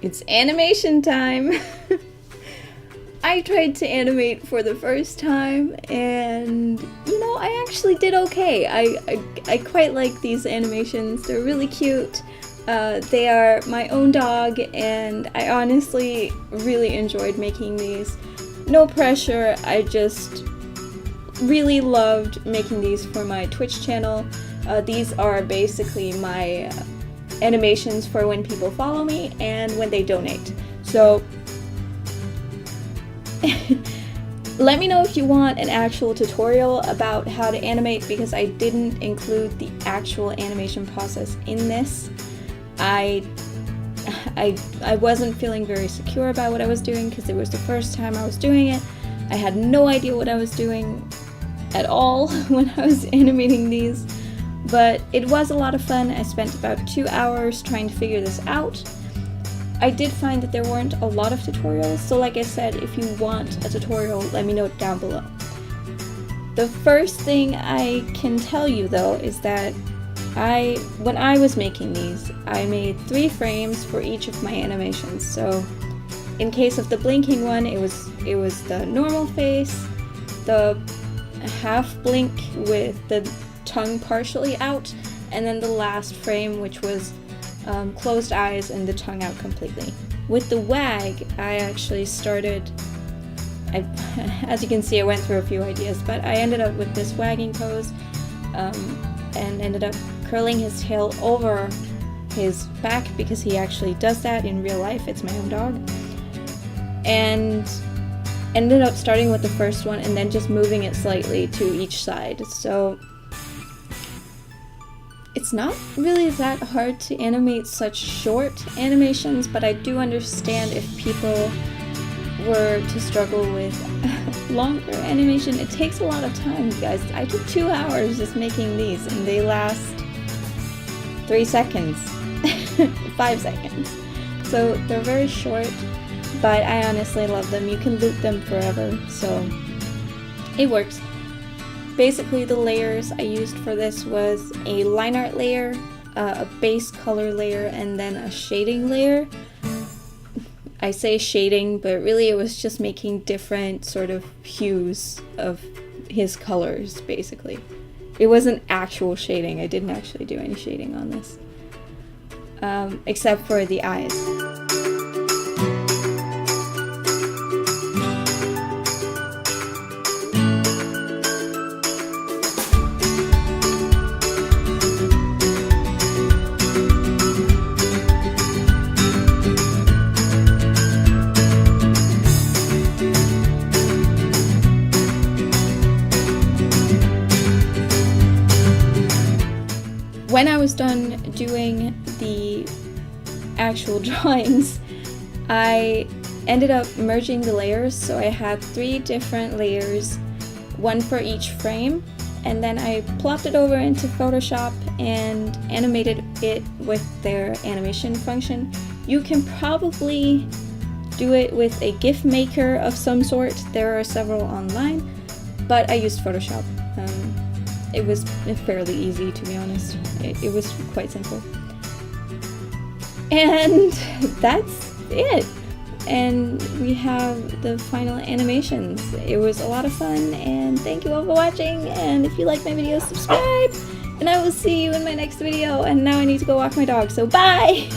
It's animation time! I tried to animate for the first time and, you know, I actually did okay. I quite like these animations. They're really cute. They are my own dog and I honestly really enjoyed making these. No pressure, I just really loved making these for my Twitch channel. These are basically my animations for when people follow me and when they donate. So let me know if you want an actual tutorial about how to animate, because I didn't include the actual animation process in this. I wasn't feeling very secure about what I was doing because it was the first time I was doing it. I had no idea what I was doing at all when I was animating these, but it was a lot of fun. I spent about 2 hours trying to figure this out. I did find that there weren't a lot of tutorials, so like I said, if you want a tutorial, let me know down below. The first thing I can tell you though is that when I was making these, I made 3 frames for each of my animations. So in case of the blinking one, it was the normal face, the half blink with the tongue partially out, and then the last frame, which was closed eyes and the tongue out completely. With the wag, I actually started, as you can see, I went through a few ideas, but I ended up with this wagging pose and ended up curling his tail over his back because he actually does that in real life. It's my own dog. And ended up starting with the first one and then just moving it slightly to each side. So it's not really that hard to animate such short animations, but I do understand if people were to struggle with longer animation. It takes a lot of time, guys. I took 2 hours just making these and they last 3 seconds, 5 seconds. So they're very short, but I honestly love them. You can loop them forever, so it works. Basically the layers I used for this was a line art layer, a base color layer, and then a shading layer. I say shading, but really it was just making different sort of hues of his colors, basically. It wasn't actual shading. I didn't actually do any shading on this, except for the eyes. When I was done doing the actual drawings, I ended up merging the layers, so I had 3 different layers, one for each frame, and then I plopped it over into Photoshop and animated it with their animation function. You can probably do it with a GIF maker of some sort. There are several online, but I used Photoshop. It was fairly easy, to be honest. It was quite simple. And that's it. And we have the final animations. It was a lot of fun, and thank you all for watching. And if you like my videos, subscribe. And I will see you in my next video. And now I need to go walk my dog, so bye!